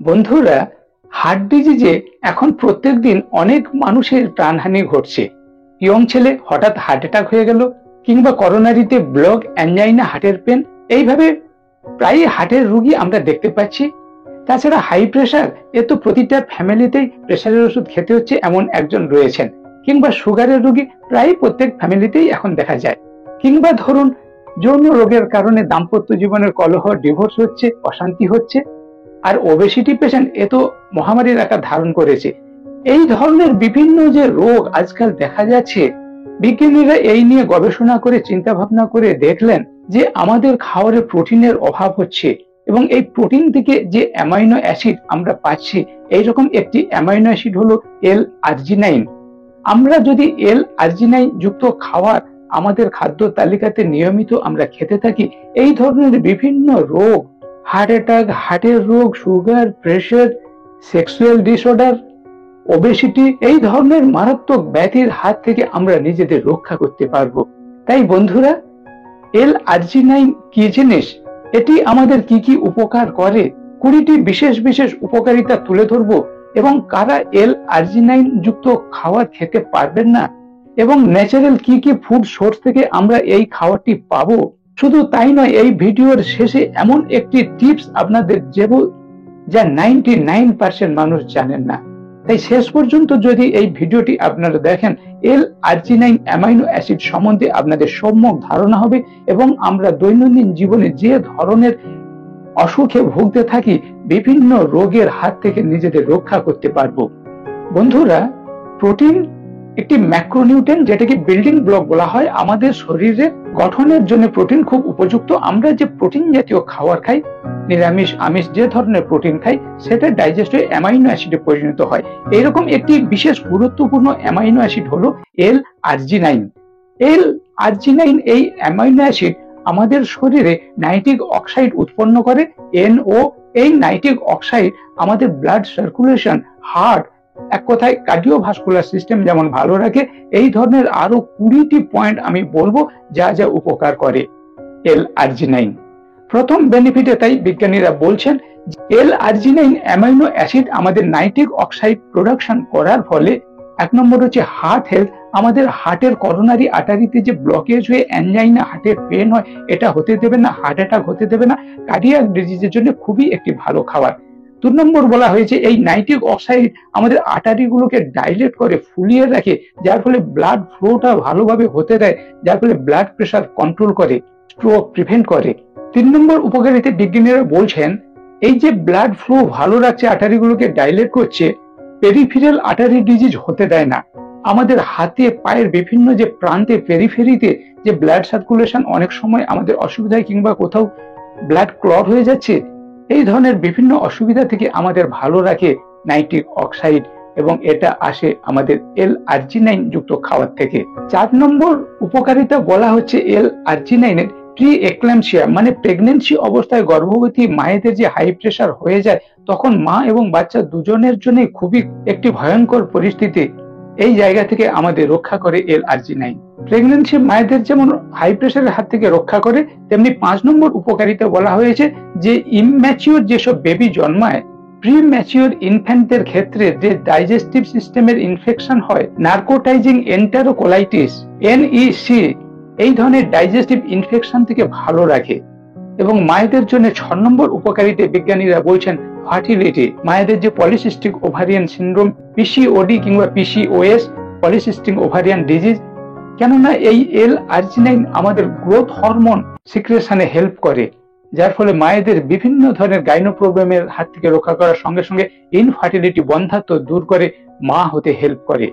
বন্ধুরা, হার্ট ডিজিজে এখন প্রত্যেকদিন অনেক মানুষের প্রাণহানি ঘটছে। ইয়ং ছেলে হঠাৎ হার্ট অ্যাটাক হয়ে গেল, কিংবা করোনারিতে ব্লক, অ্যাঞ্জাইনা, হার্টের পেন, এইভাবে প্রায় হার্টের রোগী আমরা দেখতে পাচ্ছি। তাছাড়া হাই প্রেশার, এ তো প্রতিটা ফ্যামিলিতেই প্রেশারের ওষুধ খেতে হচ্ছে এমন একজন রয়েছেন। কিংবা সুগারের রোগী প্রায় প্রত্যেক ফ্যামিলিতেই এখন দেখা যায়। কিংবা ধরুন, যৌন রোগের কারণে দাম্পত্য জীবনের কলহ, ডিভোর্স হচ্ছে, অশান্তি হচ্ছে। আর ওবেসিটি পেশেন্ট, এ তো মহামারীর আকার ধারণ করেছে। এই ধরনের বিভিন্ন যে রোগ আজকাল দেখা যাচ্ছে, বিজ্ঞানীরা এই নিয়ে গবেষণা করে চিন্তা ভাবনা করে দেখলেন যে আমাদের খাবারে প্রোটিনের অভাব হচ্ছে, এবং এই প্রোটিন থেকে যে অ্যামাইনো অ্যাসিড আমরা পাচ্ছি, এইরকম একটি অ্যামাইনো অ্যাসিড হলো এল আর্জিনাইন। আমরা যদি এল আর্জিনাইন যুক্ত খাবার আমাদের খাদ্য তালিকাতে নিয়মিত আমরা খেতে থাকি, এই ধরনের বিভিন্ন রোগ, হার্ট অ্যাটাক, হার্টের রোগ, sugar, pressure, sexual disorder, obesity, এই ধরনের মারাত্মক ব্যাধির হাত থেকে আমরা নিজেদের রক্ষা করতে পারবো। তাই বন্ধুরা, এল আর্জিনাইন কি জিনিস, এটি আমাদের কি কি উপকার করে, 20টি বিশেষ বিশেষ উপকারিতা তুলে ধরবো, এবং কারা এল আর্জিনাইন যুক্ত খাবার খেতে পারবেন না, এবং ন্যাচারাল কি কি ফুড সোর্স থেকে আমরা এই খাবারটি পাবো। শুধু তাই নয়, এই ভিডিওর শেষে এমন একটি টিপস আপনাদের দেব যা 99% মানুষ জানেন না। তাই শেষ পর্যন্ত যদি এই ভিডিওটি আপনারা দেখেন, এল আর্জিনাইন অ্যামাইনো অ্যাসিড সম্বন্ধে আপনাদের সম্যক ধারণা হবে, এবং আমরা দৈনন্দিন জীবনে যে ধরনের অসুখে ভুগতে থাকি, বিভিন্ন রোগের হাত থেকে নিজেদের রক্ষা করতে পারবো। বন্ধুরা, প্রোটিন একটি ম্যাক্রোনিউট্রিয়েন্ট, যেটাকে বিল্ডিং ব্লক বলা হয়। আমাদের শরীরের গঠনের জন্য প্রোটিন খুব উপযুক্ত। আমরা যে প্রোটিন জাতীয় খাবার খাই, নিরামিষ, আমিষ, যে ধরনের প্রোটিন খাই, সেটা ডাইজেস্ট হয়ে অ্যামাইনো অ্যাসিডে পরিণত হয়। এইরকম একটি বিশেষ গুরুত্বপূর্ণ অ্যামাইনো অ্যাসিড হলো এল আর্জিনাইন। এল আর্জিনাইন, এই অ্যামাইনো অ্যাসিড আমাদের শরীরে নাইট্রিক অক্সাইড উৎপন্ন করে, NO। এই নাইট্রিক অক্সাইড আমাদের ব্লাড সার্কুলেশন, হার্ট, এক কথায় কার্ডিওভাস্কুলার সিস্টেম যেমন ভালো রাখে, এই ধরনের আরো 20টি পয়েন্ট আমি বলবো যা যা উপকার করে এল আর্জিনাইন। প্রথম বেনিফিটে তাই বিজ্ঞানীরা বলছেন, এল আর্জিনাইন অ্যামাইনো অ্যাসিড আমাদের নাইট্রিক অক্সাইড প্রোডাকশন করার ফলে, 1 নম্বর হচ্ছে হার্ট হেলথ। আমাদের হার্টের করোনারি আর্টারিতে যে ব্লকেজ হয়ে অ্যাঞ্জাইনা, হার্টের পেন হয়, এটা হতে দেবে না, হার্ট অ্যাটাক হতে দেবে না। কার্ডিয়াক ডিজিজের জন্য খুবই একটি ভালো খাবার। 2 নম্বর বলা হয়েছে, এই নাইট্রিক অক্সাইড আমাদের আর্টারিগুলোকে ডাইলেট করে, ফুলিয়ে রাখে, যার ফলে ব্লাড ফ্লোটা ভালোভাবে হতে দেয়, যার ফলে ব্লাড প্রেশার কন্ট্রোল করে, স্ট্রোক প্রিভেন্ট করে। 3 নম্বর উপকারিতা বিজ্ঞানীরা বলছেন, এই যে ব্লাড ফ্লো ভালো রাখছে, আর্টারিগুলোকে ডাইলেট করছে, পেরিফেরাল আর্টারি ডিজিজ হতে দেয় না। আমাদের হাতে, পায়ের বিভিন্ন যে প্রান্তে, পেরিফেরিতে যে ব্লাড সার্কুলেশন অনেক সময় আমাদের অসুবিধায়, কিংবা কোথাও ব্লাড ক্লট হয়ে যাচ্ছে, এই ধরনের বিভিন্ন অসুবিধা থেকে আমাদের ভালো রাখে নাইট্রিক অক্সাইড, এবং এটা আসে আমাদের এল আর্জিনাইন যুক্ত খাবার থেকে। 4 নম্বর উপকারিতা বলা হচ্ছে এল আর্জিনাইনের প্রি এক্লাম্পসিয়া, মানে প্রেগনেন্সি অবস্থায় গর্ভবতী মায়েদের যে হাই প্রেশার হয়ে যায়, তখন মা এবং বাচ্চা দুজনের জন্য খুবই একটি ভয়ঙ্কর পরিস্থিতি। এই জায়গা থেকে আমাদের রক্ষা করে এল আর্জিনাইন। প্রেগনেন্সি মায়েদের যেমন হাই প্রেশারের হাত থেকে রক্ষা করে, তেমনি 5 নম্বর উপকারিতা বলা হয়েছে যে ইমম্যাচিওর যেসব বেবি জন্মায়, প্রি ম্যাচিওর ইনফ্যান্টদের ক্ষেত্রে যে ডাইজেস্টিভ সিস্টেমের ইনফেকশন হয়, নার্কোটাইজিং এন্টারোকোলাইটিস, NEC, এই ধরনের ডাইজেস্টিভ ইনফেকশন থেকে ভালো রাখে। এবং মায়েদের জন্য 6 নম্বর উপকারিতা বিজ্ঞানীরা বলছেন ফার্টিলিটি, মায়েদের যে পলিসিস্টিক ওভারিয়ান সিন্ড্রোম, PCOD কিংবা PCOS, পলিসিস্টিক ওভারিয়ান ডিজিজ, কেননা এই এল আর্জিনাইন আমাদের গ্রোথ হরমোন সিক্রেশনে হেল্প করে, যার ফলে মায়েদের বিভিন্ন ধরনের গাইনো প্রবলেমের হাত থেকে রক্ষা করার সঙ্গে সঙ্গে ইনফার্টিলিটি, বন্ধ্যাত্ব দূর করে, মা হতে হেল্প করে।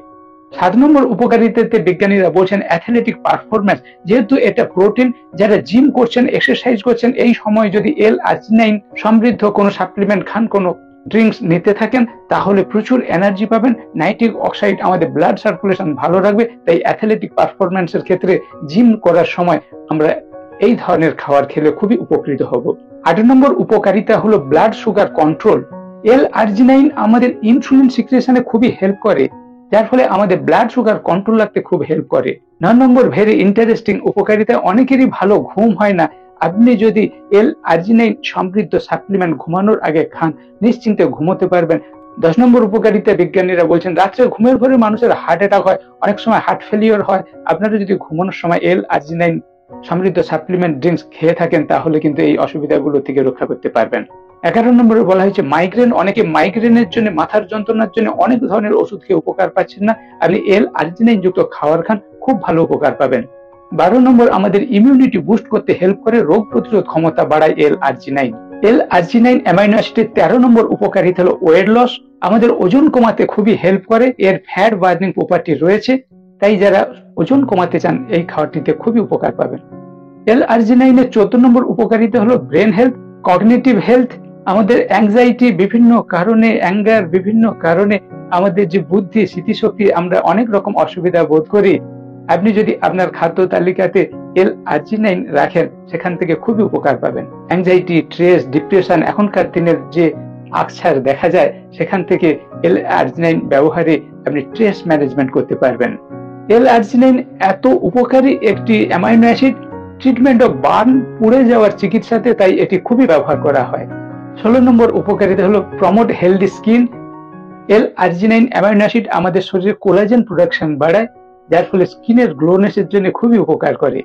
7 নম্বর উপকারিতাতে বিজ্ঞানীরা বলছেন অ্যাথলেটিক পারফরমেন্স, যেহেতু এটা প্রোটিন, যারা জিম করছেন, এক্সারসাইজ করছেন, এই সময় যদি এল আর্জিনাইন সমৃদ্ধ কোনো সাপ্লিমেন্ট খান, কোনো ড্রিঙ্কস নিতে থাকেন, তাহলে প্রচুর এনার্জি পাবেন। নাইট্রিক অক্সাইড আমাদের ব্লাড সার্কুলেশন ভালো রাখবে। তাই অ্যাথলেটিক পারফরমেন্সের ক্ষেত্রে, জিম করার সময় আমরা এই ধরনের খাবার খেলে খুবই উপকৃত হব। 8 নম্বর উপকারিতা হলো ব্লাড সুগার কন্ট্রোল। এল আর্জিনাইন আমাদের ইনসুলিন সিক্রেশনে খুবই হেল্প করে, যার ফলে আমাদের ব্লাড সুগার কন্ট্রোল রাখতে খুব হেল্প করে। 9 নম্বর ভেরি ইন্টারেস্টিং উপকারিতা, অনেকেরই ভালো ঘুম হয় না, আপনি যদি এল আর্জিনাইন সমৃদ্ধ সাপ্লিমেন্ট ঘুমানোর আগে খান, নিশ্চিন্তে ঘুমোতে পারবেন। 10 নম্বর উপকারিতা, বিজ্ঞানীরা বলছেন রাত্রে ঘুমের ঘরে মানুষের হার্ট অ্যাটাক হয়, অনেক সময় হার্ট ফেলিওর হয়। আপনারা যদি ঘুমানোর সময় এল আর্জিনাইন সমৃদ্ধ সাপ্লিমেন্ট ড্রিঙ্কস খেয়ে থাকেন তাহলে কিন্তু এই অসুবিধাগুলো থেকে রক্ষা করতে পারবেন। 11 নম্বরে বলা হয়েছে মাইগ্রেন। অনেকে মাইগ্রেনের জন্য, মাথার যন্ত্রণার জন্য অনেক ধরনের ওষুধ খেয়ে উপকার পাচ্ছেন না, আপনি এল আর্জিনাইন যুক্ত খাবার খান, খুব ভালো উপকার পাবেন। 12 নম্বর, আমাদের ইমিউনিটি বুস্ট করতে হেল্প করে, রোগ প্রতিরোধ ক্ষমতা বাড়ায় এল আর্জিনাইন। এল আর্জিনাইন অ্যামাইনো অ্যাসিডের 13 নম্বর উপকারিতা হলো ওয়েট লস, আমাদের ওজন কমাতে খুবই হেল্প করে, এর ফ্যাট বার্নিং প্রপার্টি রয়েছে, তাই যারা ওজন কমাতে চান এই খাবারটিতে খুবই উপকার পাবেন। এল আর্জিনাইনের 14 নম্বর উপকারিতা হলো ব্রেন হেলথ, কগনিটিভ হেলথ। আমাদের অ্যাংজাইটি বিভিন্ন কারণে, অ্যাঙ্গার বিভিন্ন কারণে আমাদের যে বুদ্ধি, স্মৃতিশক্তি, আমরা অনেক রকম অসুবিধা বোধ করি। আপনি যদি আপনার খাদ্য তালিকাতে এল আর্জিনাইন রাখেন সেখান থেকে খুবই উপকার পাবেন। অ্যাংজাইটি, স্ট্রেস, ডিপ্রেশন এখনকার দিনের যে আকছার দেখা যায়, সেখান থেকে এল আর্জিনাইন ব্যবহারে আপনি স্ট্রেস ম্যানেজমেন্ট করতে পারবেন। এল আর্জিনাইন এত উপকারী একটি amino acid, treatment of burn, পুড়ে যাওয়ার চিকিৎসাতে তাই এটি খুবই ব্যবহার করা হয়। 16 নম্বর উপকারিতা হলো প্রমোট হেলদি স্কিন। এল আর্জিনাইন অ্যামাইনো অ্যাসিড আমাদের শরীরে কোলাজেন প্রোডাকশন বাড়ায়, যার ফলে স্কিনের গ্লোনেসের জন্য খুবই উপকার করে।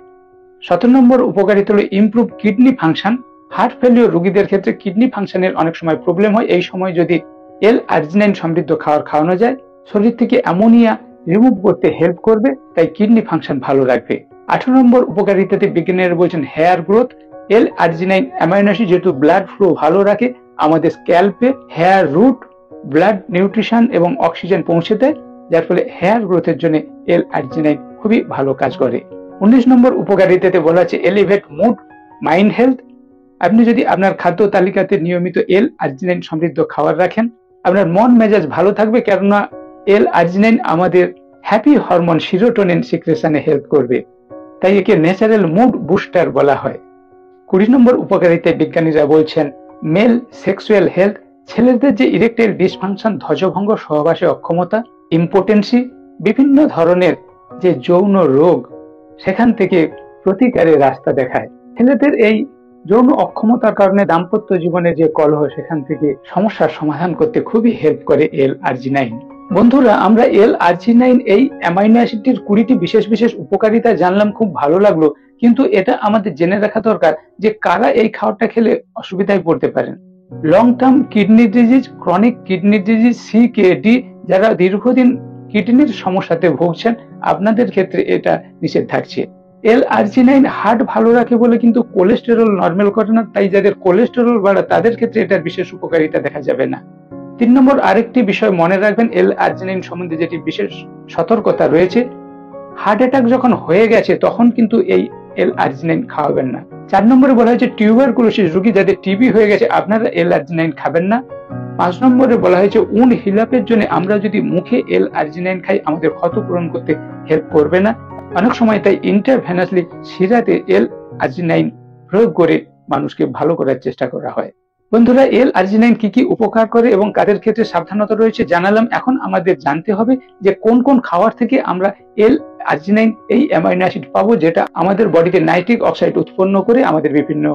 17 নম্বর উপকারিতা হলো improve kidney function. Heart failure রোগীদের ক্ষেত্রে কিডনি ফাংশনের অনেক সময় প্রবলেম হয়, এই সময় যদি এল আর্জিনাইন সমৃদ্ধ খাবার খাওয়ানো যায় শরীর থেকে অ্যামোনিয়া রিমুভ করতে হেল্প করবে, তাই কিডনি ফাংশন ভালো রাখবে। 18 নম্বর উপকারিতাতে বিজ্ঞানীরা বলছেন হেয়ার গ্রোথ। এল আর্জিনাইন অ্যামাইনো অ্যাসিড যেহেতু ব্লাড ফ্লো ভালো রাখে, আমাদের স্ক্যাল্পে হেয়ার রুট ব্লাড নিউট্রিশন এবং অক্সিজেন পৌঁছে দেয়, যার ফলে হেয়ার গ্রোথের জন্য এল আর্জিনাইন খুবই ভালো কাজ করে। 19 নম্বর উপকারিতাতে বলা আছে এলিভেট মুড, মাইন্ড হেলথ। আপনি যদি আপনার খাদ্য তালিকাতে নিয়মিত এল আর্জিনাইন সমৃদ্ধ খাবার রাখেন, আপনার মন মেজাজ ভালো থাকবে, কেননা এল আর্জিনাইন আমাদের হ্যাপি হরমোন সিরোটোনিন সিক্রেশনে হেল্প করবে, তাই একে ন্যাচারাল মুড বুস্টার বলা হয়। 20 নম্বর উপকারিতায় বিজ্ঞানীরা বলছেন মেল সেক্সুয়াল হেলথ। ছেলেদের যে ইরেকটাইল ডিসফাংশন, ধ্বজভঙ্গ, সহবাসে অক্ষমতা, ইম্পোটেন্সি, বিভিন্ন ধরনের যে যৌন রোগ, সেখান থেকে প্রতিকারের রাস্তা দেখায়। ছেলেদের এই যৌন অক্ষমতার কারণে দাম্পত্য জীবনে যে কলহ, সেখান থেকে সমস্যার সমাধান করতে খুবই হেল্প করে এল আর্জিনাইন। বন্ধুরা, আমরা এল আর্জিনাইন এই অ্যামাইনো অ্যাসিডটির 20টি বিশেষ বিশেষ উপকারিতা জানলাম, খুব ভালো লাগলো, কিন্তু এটা আমাদের জেনে রাখা দরকার যে কারা এই খাবারটা খেলে অসুবিধায় পড়তে পারেন। Long term kidney disease, chronic kidney disease, CKD, যারা দীর্ঘদিন কিডনির সমস্যাতে ভুগছেন, আপনাদের ক্ষেত্রে এটা নিষেধ থাকছে। এল আর্জিনাইন হার্ট ভালো রাখে বলে কিন্তু কোলেস্টেরল নর্মাল করে না, তাই যাদের কোলেস্টেরল বাড়ে তাদের ক্ষেত্রে এটার বিশেষ উপকারিতা দেখা যাবে না। 3 নম্বর আরেকটি বিষয় মনে রাখবেন, এল আর্জিনাইন সম্বন্ধে যেটি বিশেষ সতর্কতা রয়েছে, হার্ট অ্যাটাক যখন হয়ে গেছে তখন কিন্তু এই এল আর্জিনাইন খাওয়াবেন না। 4 নম্বরে বলা হয়েছে টিউবারকুলোসিস রোগী, যাদের টিবি হয়ে গেছে, আপনারা এল আর্জিনাইন খাবেন না। 5 নম্বরে বলা হয়েছে উন্ড হিলাপের জন্য আমরা যদি মুখে এল আর্জিনাইন খাই আমাদের ক্ষত পূরণ করতে হেল্প করবে না, অনেক সময় তাই ইন্টারভেনাসলি শিরাতে এল আর্জিনাইন প্রয়োগ করে মানুষকে ভালো করার চেষ্টা করা হয়। বন্ধুরা, এল আর্জিনাইন কি কি উপকার করে এবং কাদের ক্ষেত্রে সাবধানতা রয়েছে জানালাম। এখন আমাদের জানতে হবে যে কোন কোন খাবার থেকে আমরা এল আর্জিনাইন এই অ্যামাইনো অ্যাসিড পাবো, যেটা আমাদের বডিতে নাইট্রিক অক্সাইড উৎপন্ন করে আমাদের বিভিন্ন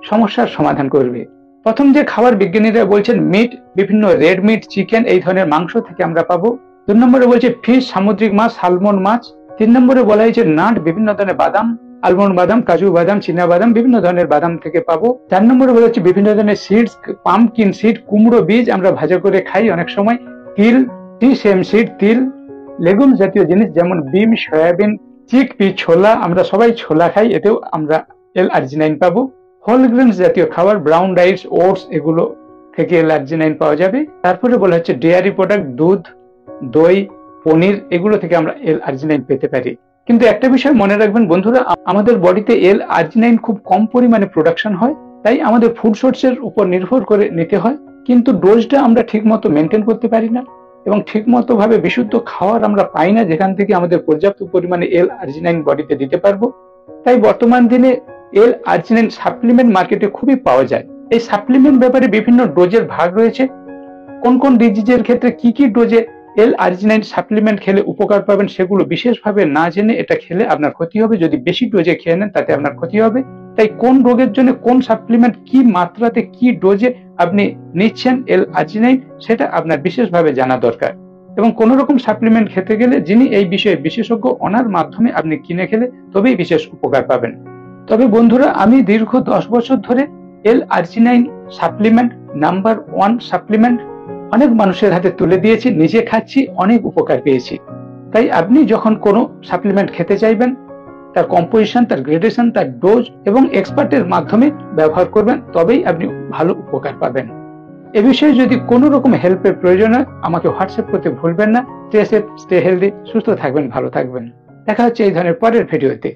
সমস্যার সমাধান করবে। প্রথম যে খাবার বিজ্ঞানীরা বলছেন মিট, বিভিন্ন রেড মিট, চিকেন, এই ধরনের মাংস থেকে আমরা পাবো। 2 নম্বরে বলছে ফিশ, সামুদ্রিক মাছ, সালমন মাছ। 3 নম্বরে বলা হয়েছে নাট, বিভিন্ন ধরনের বাদাম, আলমন্ড বাদাম, কাজু বাদাম, চীনা বাদাম, বিভিন্ন ধরনের বাদাম থেকে পাবো। 4 নম্বরে বলা হচ্ছে বিভিন্ন ধরনের সিডস, পাম্পকিন সিড, কুমড়ো বীজ আমরা ভাজা করে খাই অনেক সময়, তিল, সেম সিড, তিল, লেগুম জাতীয় জিনিস যেমন বিম, সয়াবিন, চিকপি, ছোলা, আমরা সবাই ছোলা খাই, এতেও আমরা এল আর্জিনাইন পাবো। হোল গ্রেনস জাতীয় খাবার, ব্রাউন রাইস, ওটস, এগুলো থেকে এল আর্জিনাইন পাওয়া যাবে। তারপরে বলা হচ্ছে ডেয়ারি প্রোডাক্ট, দুধ, দই, পনির, এগুলো থেকে আমরা এল আর্জিনাইন পেতে পারি। কিন্তু একটা বিষয় মনে রাখবেন বন্ধুরা, আমাদের বডিতে এল আর্জিনাইন খুব কম পরিমাণে প্রোডাকশন হয়, তাই আমাদের ফুড সোর্সের উপর নির্ভর করে নিতে হয়, কিন্তু ডোজটা আমরা ঠিক মতো মেনটেন করতে পারি না এবং ঠিক মতো ভাবে বিশুদ্ধ খাবার আমরা পাই না যেখান থেকে আমাদের পর্যাপ্ত পরিমাণে এল আর্জিনাইন বডিতে দিতে পারবো। তাই বর্তমান দিনে এল আর্জিনাইন সাপ্লিমেন্ট মার্কেটে খুবই পাওয়া যায়। এই সাপ্লিমেন্ট ব্যাপারে বিভিন্ন ডোজের ভাগ রয়েছে, কোন কোন ডিজিজের ক্ষেত্রে কি কি ডোজে এল আর্জিনাইন সাপ্লিমেন্ট খেলে উপকার পাবেন সেগুলো বিশেষভাবে না জেনে এটা খেলে আপনার ক্ষতি হবে, যদি বেশি ডোজে খেয়ে নেন তাতে আপনার ক্ষতি হবে। তাই কোন রোগের জন্য কোন সাপ্লিমেন্ট কি মাত্রাতে কি ডোজে আপনি নিচ্ছেন L-আর্জিনাইন সেটা আপনার বিশেষভাবে জানা দরকার। এবং কোন রকম সাপ্লিমেন্ট খেতে গেলে যিনি এই বিষয়ে বিশেষজ্ঞ ওনার মাধ্যমে আপনি কিনে খেলে তবেই বিশেষ উপকার পাবেন। তবে বন্ধুরা, আমি দীর্ঘ 10 বছর ধরে L-আর্জিনাইন সাপ্লিমেন্ট নাম্বার 1 সাপ্লিমেন্ট অনেক মানুষের হাতে তুলে দিয়েছি, নিজে খাচ্ছি, অনেক উপকার পেয়েছি। তাই আপনি যখন কোনো সাপ্লিমেন্ট খেতে চাইবেন তার কম্পোজিশন, তার গ্রেডেশন, তার ডোজ এবং এক্সপার্টের মাধ্যমে ব্যবহার করবেন, তবেই আপনি ভালো উপকার পাবেন। এ বিষয়ে যদি কোনো রকম হেল্পের প্রয়োজন হয় আমাকে হোয়াটসঅ্যাপ করতে ভুলবেন না। স্টে সেফ, স্টে হেলদি, সুস্থ থাকবেন, ভালো থাকবেন। দেখা হচ্ছে এই ধরনের পরের ভিডিওতে।